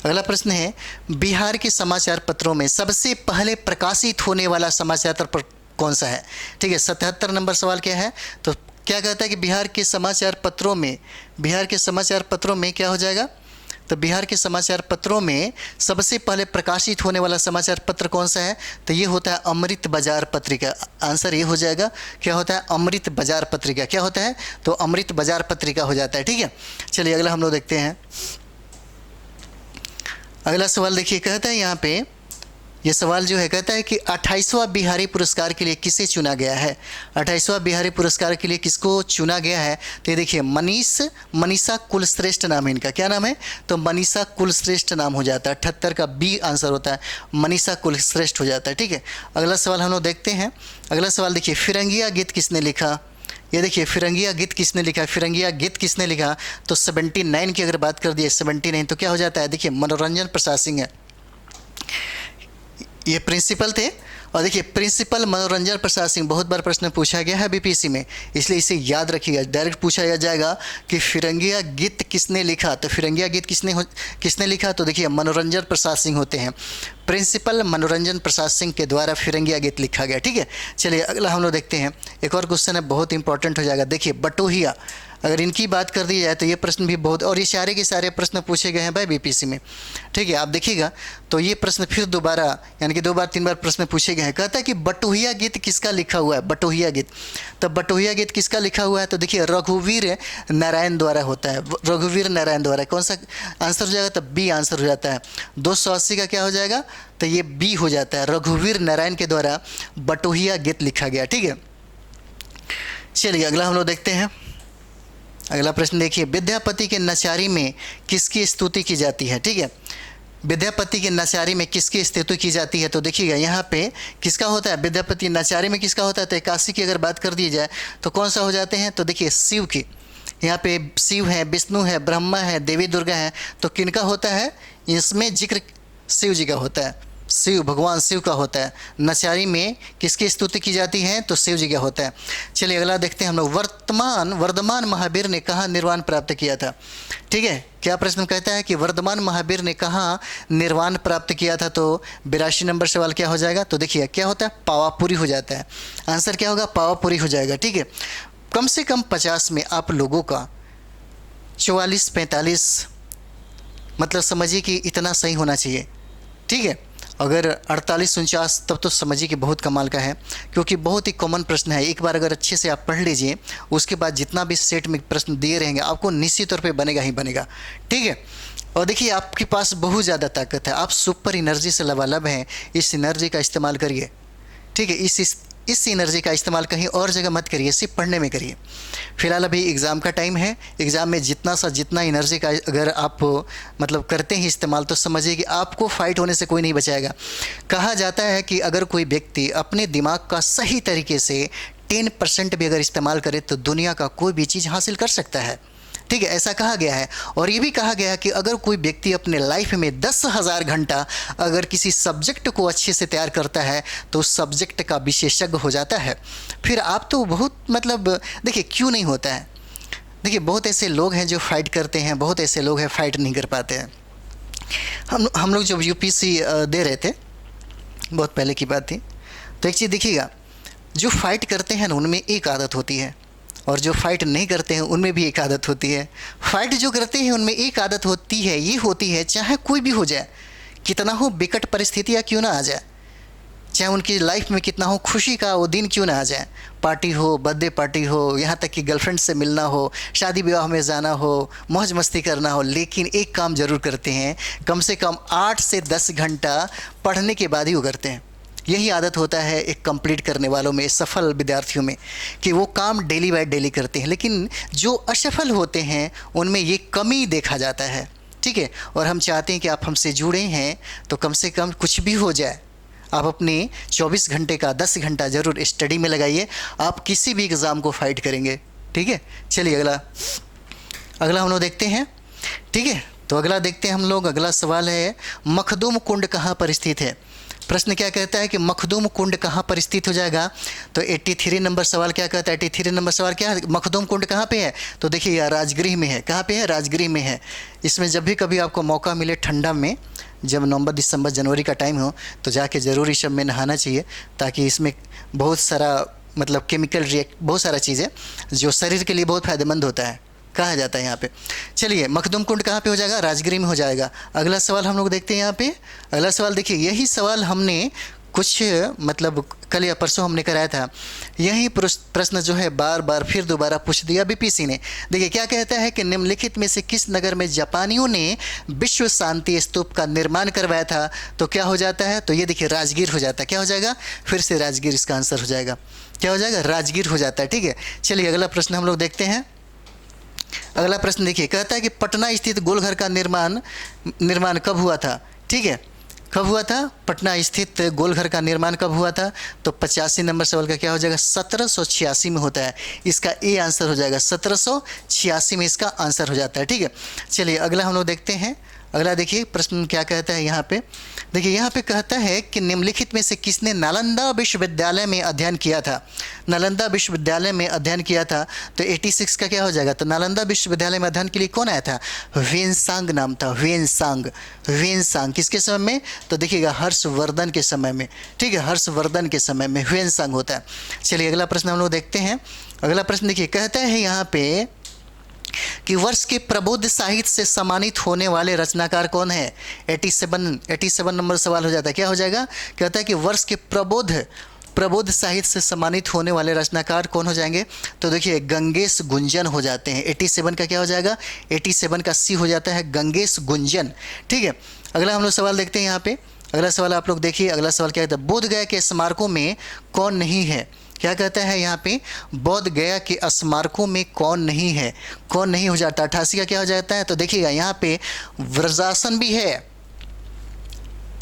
अगला प्रश्न है बिहार के समाचार पत्रों में सबसे पहले प्रकाशित होने वाला समाचार पत्र कौन सा है? ठीक है, 77 नंबर सवाल क्या है? तो क्या कहता है कि बिहार के समाचार पत्रों में, बिहार के समाचार पत्रों में क्या हो जाएगा? तो बिहार के समाचार पत्रों में सबसे पहले प्रकाशित होने वाला समाचार पत्र कौन सा है? तो ये होता है अमृत बाजार पत्रिका। आंसर ये हो जाएगा, क्या होता है? अमृत बाजार पत्रिका। क्या होता है? तो अमृत बाजार पत्रिका हो जाता है। ठीक है, चलिए अगला हम लोग देखते हैं। अगला सवाल देखिए, कहता है यहाँ पे, ये सवाल जो है कहता है कि 28वां बिहारी पुरस्कार के लिए किसे चुना गया है? 28वां बिहारी पुरस्कार के लिए किसको चुना गया है? तो ये देखिए मनीषा कुलश्रेष्ठ नाम है इनका। क्या नाम है? तो मनीषा कुलश्रेष्ठ नाम हो जाता है। 78 का बी आंसर होता है, मनीषा कुलश्रेष्ठ हो जाता है। ठीक है, अगला सवाल हम लोग देखते हैं। अगला सवाल देखिए, फिरंगिया गीत किसने लिखा? ये देखिए फिरंगिया गीत किसने लिखा? फिरंगिया गीत किसने लिखा? तो 79 की अगर बात कर दिए 79 तो क्या हो जाता है? देखिए मनोरंजन प्रसाद सिंह है, ये प्रिंसिपल थे। और देखिए प्रिंसिपल मनोरंजन प्रसाद सिंह, बहुत बार प्रश्न पूछा गया है बीपीएससी में, इसलिए इसे याद रखिएगा। डायरेक्ट पूछा जाएगा कि फिरंगिया गीत किसने लिखा? तो फिरंगिया गीत किसने लिखा? तो देखिए मनोरंजन प्रसाद सिंह होते हैं। प्रिंसिपल मनोरंजन प्रसाद सिंह के द्वारा फिरंगिया गीत लिखा गया। ठीक है, चलिए अगला हम लोग देखते हैं। एक और क्वेश्चन है, बहुत इंपॉर्टेंट हो जाएगा। देखिए बटोहिया, अगर इनकी बात कर दी जाए तो ये प्रश्न भी बहुत, और ये सारे के सारे प्रश्न पूछे गए हैं भाई बीपीएससी में। ठीक है, आप देखिएगा तो ये प्रश्न फिर दोबारा यानी कि 2 बार 3 बार प्रश्न पूछे गए हैं। कहता है कि बटोहिया गीत किसका लिखा हुआ है? बटोहिया गीत, तो बटोहिया गीत किसका लिखा हुआ है? तो देखिए रघुवीर नारायण द्वारा होता है, रघुवीर नारायण द्वारा। कौन सा आंसर हो जाएगा? तो बी आंसर हो जाता है। 280 का क्या हो जाएगा? तो ये बी हो जाता है, रघुवीर नारायण के द्वारा बटोहिया गीत लिखा गया। ठीक है, चलिए अगला हम लोग देखते हैं। अगला प्रश्न देखिए, विद्यापति के नचारी में किसकी स्तुति की जाती है? ठीक है, विद्यापति के नचारी में किसकी स्तुति की जाती है? तो देखिएगा यहाँ पे किसका होता है? विद्यापति नचारी में किसका होता है? तो 81 की अगर बात कर दी जाए तो कौन सा हो जाते हैं? तो देखिए शिव की। यहाँ पे शिव है, विष्णु है, ब्रह्मा है, देवी दुर्गा है, तो किनका होता है? इसमें जिक्र शिव जी का होता है, शिव भगवान शिव का होता है। नचारी में किसकी स्तुति की जाती है? तो शिव जी का होता है। चलिए अगला देखते हैं हम लोग। वर्धमान महावीर ने कहाँ निर्वाण प्राप्त किया था? ठीक है, क्या प्रश्न कहता है कि वर्धमान महावीर ने कहाँ निर्वाण प्राप्त किया था? तो 82 नंबर सवाल क्या हो जाएगा? तो देखिए क्या होता है? पावापुरी हो जाता है। आंसर क्या होगा? पावापुरी हो जाएगा। ठीक है, कम से कम 50 में आप लोगों का 44-45 मतलब समझिए कि इतना सही होना चाहिए। ठीक है, अगर 48-49 तब तो समझिए कि बहुत कमाल का है, क्योंकि बहुत ही कॉमन प्रश्न है। एक बार अगर अच्छे से आप पढ़ लीजिए, उसके बाद जितना भी सेट में प्रश्न दिए रहेंगे आपको निश्चित तौर पे बनेगा ही बनेगा। ठीक है, और देखिए आपके पास बहुत ज़्यादा ताकत है, आप सुपर एनर्जी से लबालब हैं। इस एनर्जी का इस्तेमाल करिए। ठीक है, इस एनर्जी का इस्तेमाल कहीं और जगह मत करिए, सिर्फ पढ़ने में करिए। फिलहाल अभी एग्ज़ाम का टाइम है, एग्ज़ाम में जितना एनर्जी का अगर आप मतलब करते हैं इस्तेमाल, तो समझिए कि आपको फाइट होने से कोई नहीं बचाएगा। कहा जाता है कि अगर कोई व्यक्ति अपने दिमाग का सही तरीके से 10% भी अगर इस्तेमाल करे तो दुनिया का कोई भी चीज़ हासिल कर सकता है। ठीक है, ऐसा कहा गया है। और ये भी कहा गया है कि अगर कोई व्यक्ति अपने लाइफ में 10,000 घंटा अगर किसी सब्जेक्ट को अच्छे से तैयार करता है तो उस सब्जेक्ट का विशेषज्ञ हो जाता है। फिर आप तो बहुत मतलब देखिए क्यों नहीं होता है। देखिए बहुत ऐसे लोग हैं जो फाइट करते हैं, बहुत ऐसे लोग हैं फाइट नहीं कर पाते हैं। हम लोग जब यूपीएससी दे रहे थे, बहुत पहले की बात थी, तो एक चीज़ देखिएगा, जो फाइट करते हैं ना उनमें एक आदत होती है, और जो फाइट नहीं करते हैं उनमें भी एक आदत होती है। फाइट जो करते हैं उनमें एक आदत होती है, ये होती है चाहे कोई भी हो जाए, कितना हो विकट परिस्थितियाँ क्यों ना आ जाए, चाहे उनकी लाइफ में कितना हो खुशी का वो दिन क्यों ना आ जाए, पार्टी हो, बर्थडे पार्टी हो, यहाँ तक कि गर्लफ्रेंड से मिलना हो, शादी विवाह में जाना हो, मौज मस्ती करना हो, लेकिन एक काम ज़रूर करते हैं, कम से कम 8 से 10 घंटा पढ़ने के बाद ही वो करते हैं। यही आदत होता है एक कंप्लीट करने वालों में, सफल विद्यार्थियों में, कि वो काम डेली बाय डेली करते हैं। लेकिन जो असफल होते हैं उनमें ये कमी देखा जाता है, ठीक है। और हम चाहते हैं कि आप हमसे जुड़े हैं तो कम से कम कुछ भी हो जाए, आप अपने 24 घंटे का 10 घंटा ज़रूर स्टडी में लगाइए, आप किसी भी एग्ज़ाम को फाइट करेंगे, ठीक है। चलिए अगला हम लोग देखते हैं, ठीक है। तो अगला देखते हैं हम लोग। अगला सवाल है, मखदूम कुंड कहाँ पर स्थित है। प्रश्न क्या कहता है कि मखदूम कुंड कहाँ पर स्थित हो जाएगा। तो 83 नंबर सवाल क्या कहता है, 83 नंबर सवाल क्या है, मखदूम कुंड कहाँ पे है। तो देखिए राजगृह में है। कहाँ पे है, राजगृह में है। इसमें जब भी कभी आपको मौका मिले ठंडा में, जब नवंबर दिसंबर जनवरी का टाइम हो, तो जाके ज़रूर इस सब में नहाना चाहिए, ताकि इसमें बहुत सारा मतलब केमिकल रिएक्ट, बहुत सारा चीज़ें जो शरीर के लिए बहुत फ़ायदेमंद होता है, कहा जाता है यहाँ पे। चलिए मखदूम कुंड कहाँ पे हो जाएगा, राजगिरी में हो जाएगा। अगला सवाल हम लोग देखते हैं यहाँ पे। अगला सवाल देखिए, यही सवाल हमने कुछ मतलब कल या परसों हमने कराया था। यही प्रश्न जो है बार बार फिर दोबारा पूछ दिया बीपीसी ने। देखिए क्या कहता है कि निम्नलिखित में से किस नगर में जापानियों ने विश्व शांति स्तूप का निर्माण करवाया था। तो क्या हो जाता है, तो ये देखिए राजगीर हो जाता है। क्या हो जाएगा, फिर से राजगीर इसका आंसर हो जाएगा। क्या हो जाएगा, राजगीर हो जाता है, ठीक है। चलिए अगला प्रश्न हम लोग देखते हैं। अगला प्रश्न देखिए, कहता है कि पटना स्थित गोलघर का निर्माण कब हुआ था, ठीक है। कब हुआ था, पटना स्थित गोलघर का निर्माण कब हुआ था। तो 85 नंबर सवाल का क्या हो जाएगा, 1786 में होता है। इसका ए आंसर हो जाएगा, 1786 में इसका आंसर हो जाता है, ठीक है। चलिए अगला हम लोग देखते हैं। अगला देखिए प्रश्न क्या कहता है यहाँ पे। देखिए यहाँ पे कहता है कि निम्नलिखित में से किसने नालंदा विश्वविद्यालय में अध्ययन किया था। नालंदा विश्वविद्यालय में अध्ययन किया था, तो 86 का क्या हो जाएगा। तो नालंदा विश्वविद्यालय में अध्ययन के लिए कौन आया था, ह्वेनसांग नाम था, ह्वेनसांग किसके समय में, तो देखिएगा हर्षवर्धन के समय में, ठीक है। हर्षवर्धन के समय में ह्वेनसांग होता है। चलिए अगला प्रश्न हम लोग देखते हैं। अगला प्रश्न देखिए, कहता है यहाँ पे कि वर्ष के प्रबोध साहित्य से सम्मानित होने वाले रचनाकार कौन है। 87 नंबर सवाल हो जाता है। क्या हो जाएगा, कहता है कि वर्ष के प्रबोध साहित्य से सम्मानित होने वाले रचनाकार कौन हो जाएंगे। तो देखिए गंगेश गुंजन हो जाते हैं। 87 का क्या हो जाएगा, 87 का सी हो जाता है, गंगेश गुंजन, ठीक है। अगला हम लोग सवाल देखते हैं यहाँ पे। अगला सवाल आप लोग देखिए। अगला सवाल क्या कहता है, बोध गया के स्मारकों में कौन नहीं है। क्या कहता है यहाँ पे, बोध गया के स्मारकों में कौन नहीं है, कौन नहीं हो जाता। 88 का क्या हो जाता है, तो देखिएगा यहाँ पे व्रजासन भी है,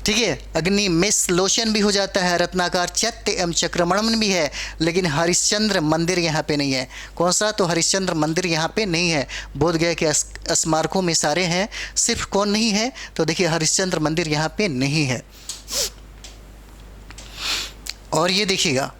ठीक है। अग्नि मेषलोचन भी हो जाता है, रत्नाकार चैत्य एवं चक्रमणन भी है, लेकिन हरिश्चंद्र मंदिर यहाँ पे नहीं है। कौन सा, तो हरिश्चंद्र मंदिर यहाँ पे नहीं है। बोध गया के स्मारकों में सारे हैं, सिर्फ कौन नहीं है, तो देखिए हरिश्चंद्र मंदिर यहाँ पे नहीं है। और ये देखिएगा,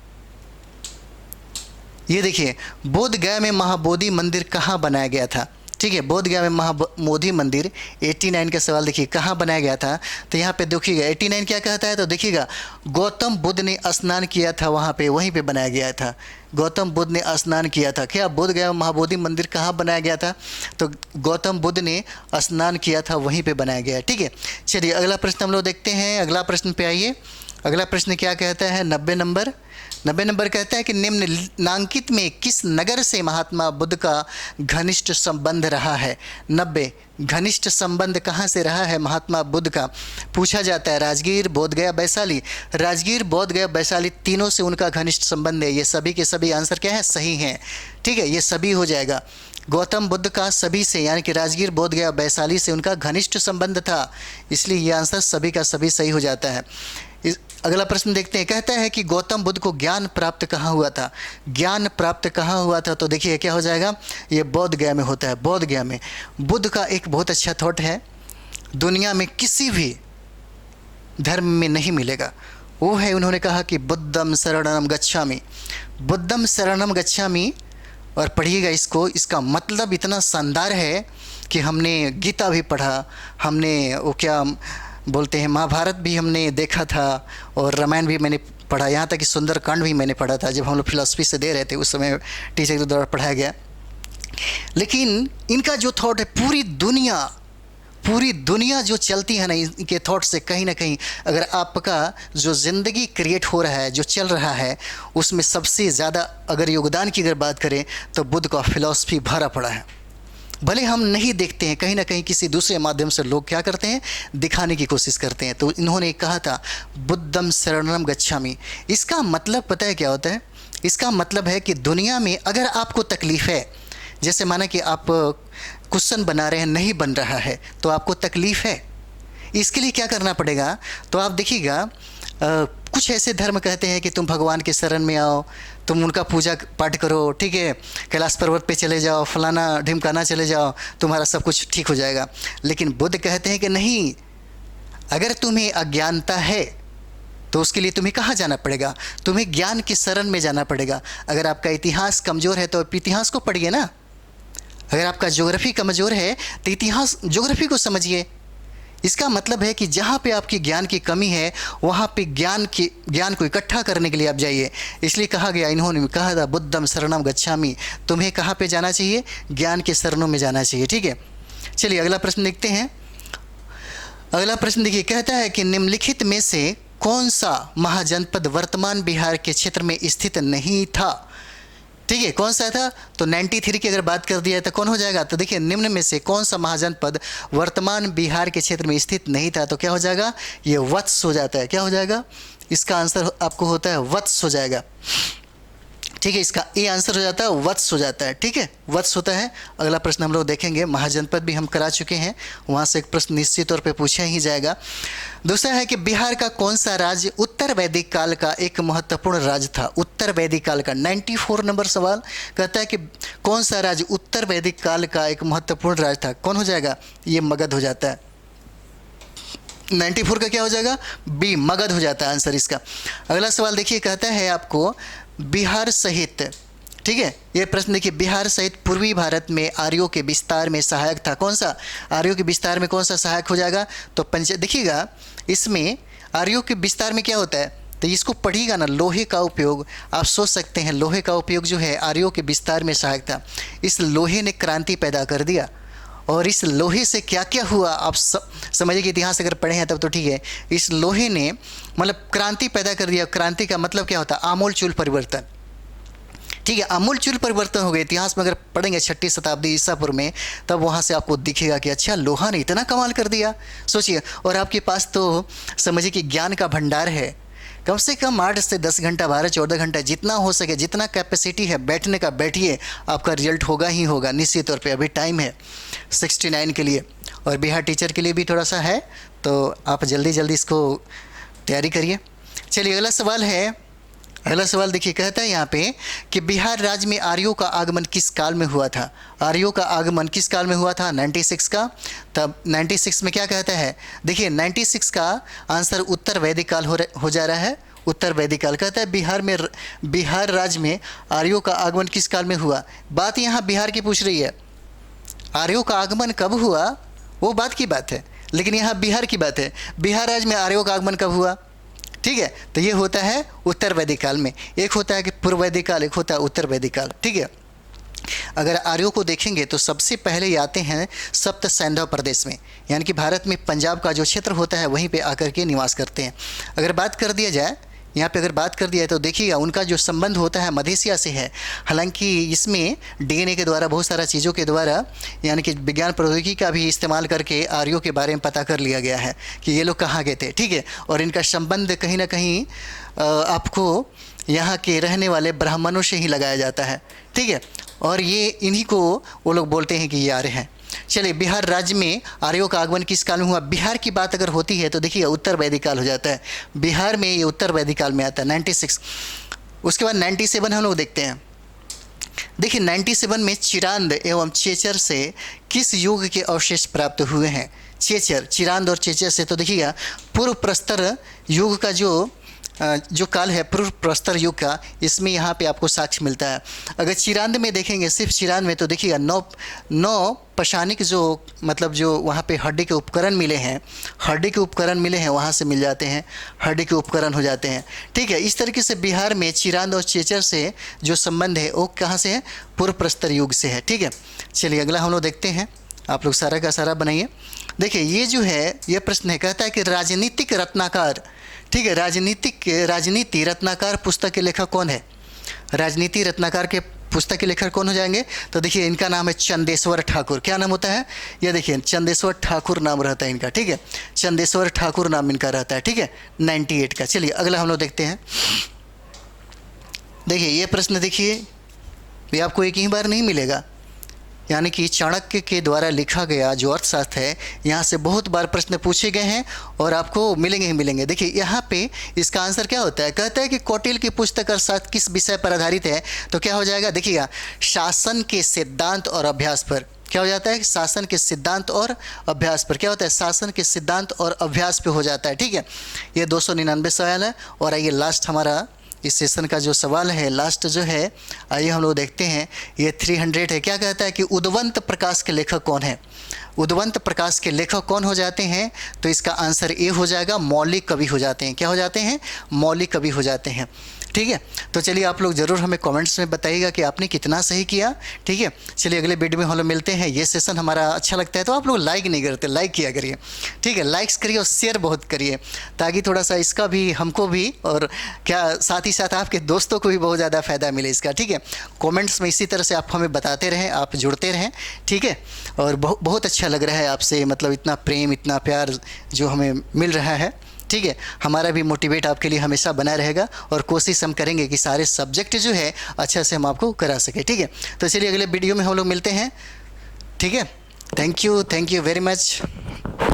ये देखिए बोध गया में महाबोधि मंदिर कहाँ बनाया गया था, ठीक है। बोध गया में महाबोधि मंदिर 89 का सवाल देखिए कहाँ बनाया गया था। तो यहाँ पे देखिएगा 89 क्या कहता है, तो देखिएगा गौतम बुद्ध ने स्नान किया था वहाँ पे, वहीं पे बनाया गया था। गौतम बुद्ध ने स्नान किया था। क्या बोध गया में महाबोधि मंदिर कहाँ बनाया गया था, तो गौतम बुद्ध ने स्नान किया था, वहीं पर बनाया गया, ठीक है। चलिए अगला प्रश्न हम लोग देखते हैं। अगला प्रश्न पे आइए। अगला प्रश्न क्या कहता है, 90 नंबर कहता है कि निम्नलिखित में किस नगर से महात्मा बुद्ध का घनिष्ठ संबंध रहा है। 90 घनिष्ठ संबंध कहाँ से रहा है महात्मा बुद्ध का, पूछा जाता है। राजगीर, बोध गया, वैशाली। राजगीर, बोध गया, वैशाली तीनों से उनका घनिष्ठ संबंध है। ये सभी के सभी आंसर क्या है, सही हैं, ठीक है। ये सभी हो जाएगा। गौतम बुद्ध का सभी से यानी कि राजगीर, बोध गया, वैशाली से उनका घनिष्ठ संबंध था, इसलिए ये आंसर सभी का सभी सही हो जाता है। अगला प्रश्न देखते हैं। कहता है कि गौतम बुद्ध को ज्ञान प्राप्त कहाँ हुआ था। ज्ञान प्राप्त कहाँ हुआ था, तो देखिए क्या हो जाएगा, ये बोध गया में होता है। बोध गया में बुद्ध का एक बहुत अच्छा थॉट है, दुनिया में किसी भी धर्म में नहीं मिलेगा, वो है उन्होंने कहा कि बुद्धम शरणम गच्छामि, बुद्धम शरणम गच्छामि। और पढ़िएगा इसको, इसका मतलब इतना शानदार है कि हमने गीता भी पढ़ा, हमने वो क्या बोलते हैं महाभारत भी हमने देखा था, और रामायण भी मैंने पढ़ा, यहाँ तक कि सुंदरकांड भी मैंने पढ़ा था जब हम लोग फिलॉसफी से दे रहे थे, उस समय टीचर के द्वारा पढ़ाया गया। लेकिन इनका जो थॉट है, पूरी दुनिया पूरी दुनिया जो चलती है ना इनके थॉट से, कहीं ना कहीं अगर आपका जो ज़िंदगी क्रिएट हो रहा है, जो चल रहा है, उसमें सबसे ज़्यादा अगर योगदान की अगर बात करें तो बुद्ध का फिलॉसफी भरा पड़ा है। भले हम नहीं देखते हैं, कहीं ना कहीं किसी दूसरे माध्यम से लोग क्या करते हैं, दिखाने की कोशिश करते हैं। तो इन्होंने कहा था बुद्धम शरणम गच्छामि। इसका मतलब पता है क्या होता है? इसका मतलब है कि दुनिया में अगर आपको तकलीफ़ है, जैसे माना कि आप क्वेश्चन बना रहे हैं, नहीं बन रहा है, तो आपको तकलीफ़ है, इसके लिए क्या करना पड़ेगा? तो आप देखिएगा कुछ ऐसे धर्म कहते हैं कि तुम भगवान के शरण में आओ, तुम उनका पूजा पाठ करो, ठीक है, कैलाश पर्वत पे चले जाओ, फलाना ढिमकाना चले जाओ, तुम्हारा सब कुछ ठीक हो जाएगा। लेकिन बुद्ध कहते हैं कि नहीं, अगर तुम्हें अज्ञानता है तो उसके लिए तुम्हें कहाँ जाना पड़ेगा? तुम्हें ज्ञान की शरण में जाना पड़ेगा। अगर आपका इतिहास कमज़ोर है तो इतिहास को पढ़िए ना। अगर आपका ज्योग्राफी कमज़ोर है तो इतिहास ज्योग्राफी को समझिए। इसका मतलब है कि जहाँ पे आपकी ज्ञान की कमी है वहाँ पे ज्ञान को इकट्ठा करने के लिए आप जाइए। इसलिए कहा गया, इन्होंने कहा था बुद्धम शरणम गच्छामि, तुम्हें कहाँ पे जाना चाहिए? ज्ञान के शरणों में जाना चाहिए। ठीक है, चलिए अगला प्रश्न देखते हैं। अगला प्रश्न देखिए, कहता है कि निम्नलिखित में से कौन सा महाजनपद वर्तमान बिहार के क्षेत्र में स्थित नहीं था? ठीक है, कौन सा था? तो 93 की अगर बात कर दिया तो कौन हो जाएगा? तो देखिए, निम्न में से कौन सा महाजनपद वर्तमान बिहार के क्षेत्र में स्थित नहीं था? तो क्या हो जाएगा? ये वत्स हो जाता है। क्या हो जाएगा? इसका आंसर आपको होता है वत्स हो जाएगा। ठीक है, इसका ए आंसर हो जाता है वत्स हो जाता है। ठीक है, वत्स होता है। अगला प्रश्न हम लोग देखेंगे, महाजनपद भी हम करा चुके हैं, वहाँ से एक प्रश्न निश्चित तौर पे पूछा ही जाएगा। दूसरा है कि बिहार का कौन सा राज्य उत्तर वैदिक काल का एक महत्वपूर्ण राज्य था? उत्तर वैदिक काल का 94 नंबर सवाल कहता है कि कौन सा राज्य उत्तर वैदिक काल का एक महत्वपूर्ण राज्य था? कौन हो जाएगा? ये मगध हो जाता है। 94 का क्या हो जाएगा? बी, मगध हो जाता है आंसर इसका। अगला सवाल देखिए, कहता है आपको बिहार सहित, ठीक है, ये प्रश्न देखिए, बिहार सहित पूर्वी भारत में आर्यों के विस्तार में सहायक था। कौन सा? आर्यों के विस्तार में कौन सा सहायक हो जाएगा? तो देखिएगा, इसमें आर्यों के विस्तार में क्या होता है, तो इसको पढ़िएगा ना, लोहे का उपयोग। आप सोच सकते हैं लोहे का उपयोग जो है आर्यों के विस्तार में सहायक था। इस लोहे ने क्रांति पैदा कर दिया। और इस लोहे से क्या क्या हुआ आप समझिए कि इतिहास अगर पढ़े हैं तब तो ठीक है। इस लोहे ने मतलब क्रांति पैदा कर दिया। क्रांति का मतलब क्या होता है? आमूलचूल परिवर्तन। ठीक है, आमूलचूल परिवर्तन हो गए। इतिहास में अगर पढ़ेंगे 6वीं शताब्दी ईसा पूर्व में, तब वहाँ से आपको दिखेगा कि अच्छा, लोहा ने इतना कमाल कर दिया। सोचिए, और आपके पास तो समझिए कि ज्ञान का भंडार है। कम से कम 8 से 10 घंटा, 12-14 घंटा, जितना हो सके, जितना कैपेसिटी है बैठने का बैठिए, आपका रिजल्ट होगा ही होगा निश्चित तौर पे। अभी टाइम है 69 के लिए, और बिहार टीचर के लिए भी थोड़ा सा है, तो आप जल्दी जल्दी इसको तैयारी करिए। चलिए अगला सवाल है। अगला सवाल देखिए, कहता है यहाँ पे कि बिहार राज्य में आर्यों का आगमन किस काल में हुआ था? आर्यों का आगमन किस काल में हुआ था? 96 का। तब 96 में क्या कहता है? देखिए 96 का आंसर उत्तर वैदिक काल हो जा रहा है। उत्तर वैदिक काल कहता है बिहार राज्य में आर्यों का आगमन किस काल में हुआ? बात यहाँ बिहार की पूछ रही है। आर्यों का आगमन कब हुआ वो बात की बात है, लेकिन यहाँ बिहार की बात है। बिहार राज्य में आर्यों का आगमन कब हुआ? ठीक है, तो ये होता है उत्तर वैदिक काल में। एक होता है कि पूर्व वैदिक काल, एक होता है उत्तर वैदिक काल। ठीक है, अगर आर्यों को देखेंगे तो सबसे पहले ये आते हैं सप्त सैंधव प्रदेश में, यानी कि भारत में पंजाब का जो क्षेत्र होता है वहीं पे आकर के निवास करते हैं। अगर बात कर दिया जाए यहाँ पे, अगर बात कर दिया है तो देखिएगा उनका जो संबंध होता है मधेसिया से है। हालांकि इसमें डीएनए के द्वारा, बहुत सारा चीज़ों के द्वारा, यानी कि विज्ञान प्रौद्योगिकी का भी इस्तेमाल करके आर्यों के बारे में पता कर लिया गया है कि ये लोग कहाँ गए थे। ठीक है, और इनका संबंध कहीं ना कहीं आपको यहाँ के रहने वाले ब्राह्मणों से ही लगाया जाता है। ठीक है, और ये इन्हीं को वो लोग बोलते हैं कि ये आर्य हैं। चलिए, बिहार राज्य में आर्यों का आगमन किस काल में हुआ? बिहार की बात अगर होती है तो देखिए उत्तर वैदिक काल हो जाता है। बिहार में ये उत्तर वैदिक काल में आता है 96। उसके बाद 97 हम लोग देखते हैं। देखिए 97 में चिरांद एवं चेचर से किस युग के अवशेष प्राप्त हुए हैं? चिरांद और चेचर से, तो देखिएगा पूर्व प्रस्तर युग का जो काल है, पूर्व प्रस्तर युग का, इसमें यहाँ पे आपको साक्ष्य मिलता है। अगर चिरांद में देखेंगे, सिर्फ चिरांद में, तो देखिएगा 9 पशानिक जो मतलब जो वहाँ पे हड्डी के उपकरण मिले हैं, वहाँ से मिल जाते हैं, हड्डी के उपकरण हो जाते हैं। ठीक है, इस तरीके से बिहार में चिरांद और चेचर से जो संबंध है वो कहाँ से है? पूर्व प्रस्तर युग से है। ठीक है, चलिए अगला हम लोग देखते हैं। आप लोग सारा का सारा बनाइए। देखिए ये जो है ये प्रश्न है, कहता है कि राजनीतिक रत्नाकर, ठीक है, राजनीति रत्नाकर पुस्तक के लेखक कौन है? राजनीति रत्नाकर के पुस्तक के लेखक कौन हो जाएंगे? तो देखिए इनका नाम है चंदेश्वर ठाकुर। क्या नाम होता है? ये देखिए चंदेश्वर ठाकुर नाम रहता है इनका, ठीक है, चंदेश्वर ठाकुर नाम इनका रहता है, ठीक है, 98 का। चलिए अगला हम लोग देखते हैं। देखिए ये प्रश्न देखिए, ये आपको एक ही बार नहीं मिलेगा, यानी कि चाणक्य के द्वारा लिखा गया जो अर्थशास्त्र है, यहाँ से बहुत बार प्रश्न पूछे गए हैं और आपको मिलेंगे ही मिलेंगे। देखिए यहाँ पे इसका आंसर क्या होता है? कहता है कि कौटिल्य की पुस्तक अर्थशास्त्र किस विषय पर आधारित है? तो क्या हो जाएगा? देखिएगा, शासन के सिद्धांत और अभ्यास पर। क्या हो जाता है? शासन के सिद्धांत और अभ्यास पर। क्या होता है? शासन के सिद्धांत और अभ्यास पे हो जाता है, ठीक है। ये 299 सवाल है। और आइए लास्ट हमारा इस सेशन का जो सवाल है, लास्ट जो है, आइए हम लोग देखते हैं। ये 300 है। क्या कहता है कि उद्वंत प्रकाश के लेखक कौन है? उद्वंत प्रकाश के लेखक कौन हो जाते हैं? तो इसका आंसर ए हो जाएगा, मौलिक कवि हो जाते हैं। क्या हो जाते हैं? मौलिक कवि हो जाते हैं, ठीक है। तो चलिए आप लोग ज़रूर हमें कमेंट्स में बताइएगा कि आपने कितना सही किया, ठीक है। चलिए अगले वीडियो में हम लोग मिलते हैं। ये सेशन हमारा अच्छा लगता है तो आप लोग लाइक नहीं करते, लाइक किया करिए, ठीक है। लाइक्स करिए और शेयर बहुत करिए, ताकि थोड़ा सा इसका भी, हमको भी, और क्या साथ ही साथ आपके दोस्तों को भी बहुत ज़्यादा फ़ायदा मिले इसका, ठीक है। कमेंट्स में इसी तरह से आप हमें बताते रहें, आप जुड़ते रहें, ठीक है। और बहुत अच्छा लग रहा है आपसे, मतलब इतना प्रेम, इतना प्यार जो हमें मिल रहा है, ठीक है। हमारा भी मोटिवेट आपके लिए हमेशा बना रहेगा और कोशिश हम करेंगे कि सारे सब्जेक्ट जो है अच्छा से हम आपको करा सके, ठीक है। तो चलिए अगले वीडियो में हम लोग मिलते हैं, ठीक है। Thank you very much.